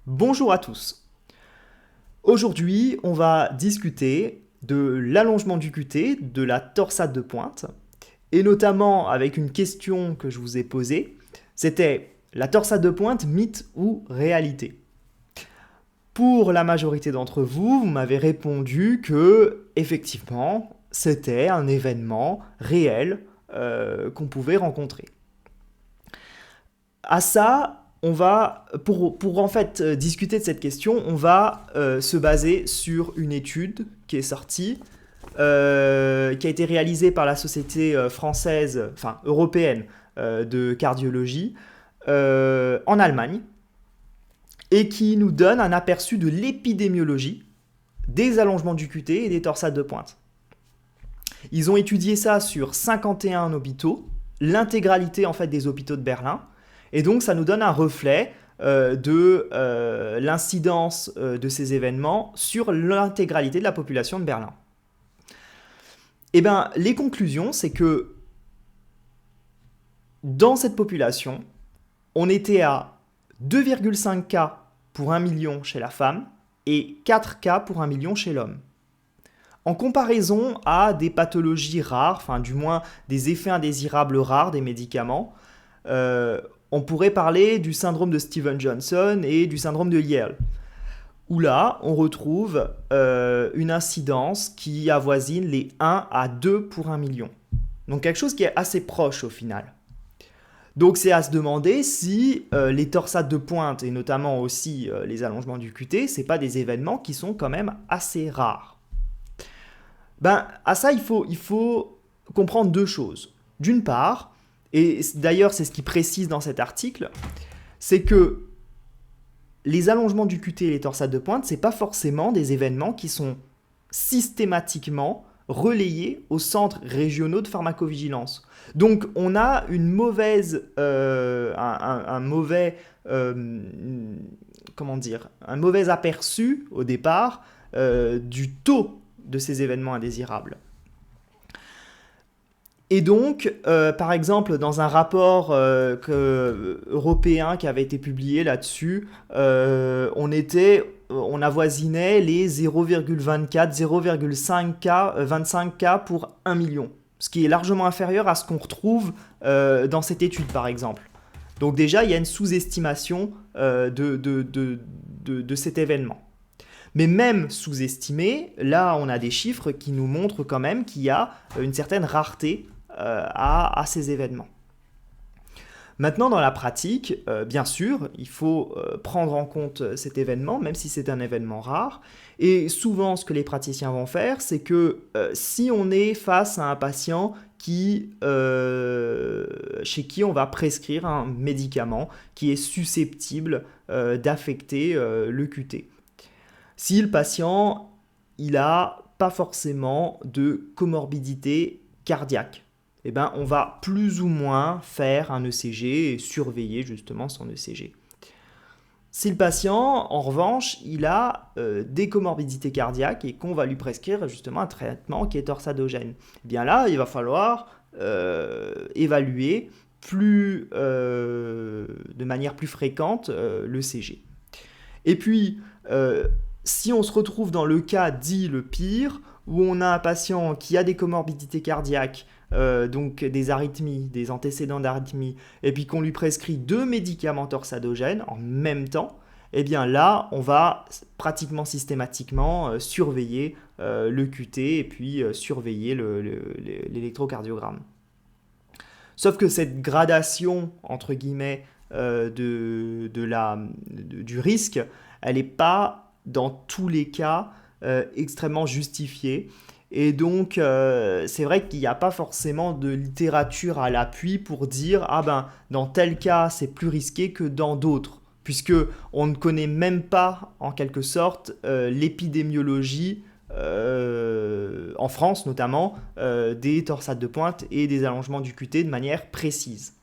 Bonjour à tous. Aujourd'hui, on va discuter de l'allongement du QT, de la torsade de pointe, et notamment avec une question que je vous ai posée, c'était la torsade de pointe, mythe ou réalité? Pour la majorité d'entre vous, vous m'avez répondu que, effectivement, c'était un événement réel qu'on pouvait rencontrer. À ça, on va, pour en fait discuter de cette question, on va se baser sur une étude qui est sortie, qui a été réalisée par la société française, enfin européenne, de cardiologie en Allemagne, et qui nous donne un aperçu de l'épidémiologie des allongements du QT et des torsades de pointe. Ils ont étudié ça sur 51 hôpitaux, l'intégralité en fait des hôpitaux de Berlin, et donc ça nous donne un reflet de l'incidence de ces événements sur l'intégralité de la population de Berlin. Et bien, les conclusions, c'est que dans cette population, on était à 2,5 cas pour 1 million chez la femme et 4 cas pour 1 million chez l'homme. En comparaison à des pathologies rares, enfin du moins des effets indésirables rares des médicaments, on pourrait parler du syndrome de Stevens-Johnson et du syndrome de Yale, où là, on retrouve une incidence qui avoisine les 1 à 2 pour 1 million. Donc quelque chose qui est assez proche au final. Donc c'est à se demander si les torsades de pointe et notamment aussi les allongements du QT, c'est pas des événements qui sont quand même assez rares. Ben, à ça, il faut comprendre deux choses. D'une part, et d'ailleurs c'est ce qu'il précise dans cet article, c'est que les allongements du QT et les torsades de pointe, c'est pas forcément des événements qui sont systématiquement relayés aux centres régionaux de pharmacovigilance. Donc on a une mauvaise, un mauvais, comment dire, un mauvais aperçu au départ du taux de ces événements indésirables. Et donc, par exemple, dans un rapport européen qui avait été publié là-dessus, on avoisinait les 0,24, 0,5 cas, 25 cas pour 1 million, ce qui est largement inférieur à ce qu'on retrouve dans cette étude, par exemple. Donc déjà, il y a une sous-estimation de cet événement. Mais même sous-estimé, là, on a des chiffres qui nous montrent quand même qu'il y a une certaine rareté à ces événements. Maintenant, dans la pratique, bien sûr, il faut prendre en compte cet événement, même si c'est un événement rare. Et souvent, ce que les praticiens vont faire, c'est que si on est face à un patient chez qui on va prescrire un médicament qui est susceptible d'affecter le QT. Si le patient, il n'a pas forcément de comorbidité cardiaque, eh ben, on va plus ou moins faire un ECG et surveiller justement son ECG. Si le patient, en revanche, il a des comorbidités cardiaques et qu'on va lui prescrire justement un traitement qui est torsadogène, eh bien là, il va falloir évaluer de manière plus fréquente l'ECG. Et puis, si on se retrouve dans le cas dit le pire, où on a un patient qui a des comorbidités cardiaques, donc des arythmies, des antécédents d'arythmie, et puis qu'on lui prescrit 2 médicaments torsadogènes en même temps, eh bien là, on va pratiquement systématiquement surveiller le QT et puis surveiller l'électrocardiogramme. Sauf que cette gradation, entre guillemets, du risque, elle n'est pas dans tous les cas extrêmement justifiée. Et donc, c'est vrai qu'il n'y a pas forcément de littérature à l'appui pour dire « Ah ben, dans tel cas, c'est plus risqué que dans d'autres », puisque on ne connaît même pas, en quelque sorte, l'épidémiologie, en France notamment, des torsades de pointe et des allongements du QT de manière précise.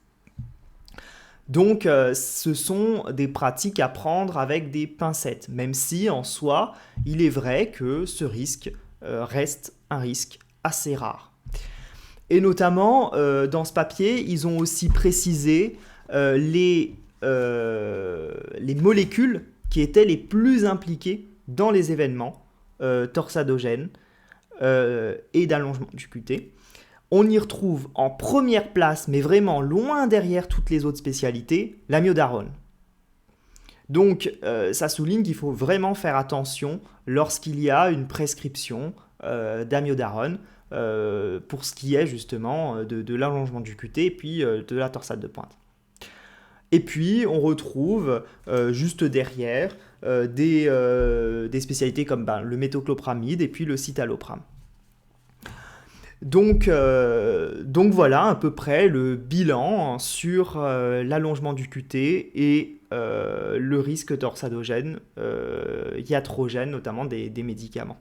Donc, ce sont des pratiques à prendre avec des pincettes, même si en soi, il est vrai que ce risque reste un risque assez rare. Et notamment, dans ce papier, ils ont aussi précisé les molécules qui étaient les plus impliqués dans les événements torsadogènes et d'allongement du QT. On y retrouve en première place, mais vraiment loin derrière toutes les autres spécialités, l'amiodarone. Donc ça souligne qu'il faut vraiment faire attention lorsqu'il y a une prescription d'amiodarone pour ce qui est justement de l'allongement du QT et puis de la torsade de pointe. Et puis on retrouve juste derrière des spécialités comme le métoclopramide et puis le citalopram. Donc voilà à peu près le bilan sur l'allongement du QT et le risque torsadogène, iatrogène, notamment des médicaments.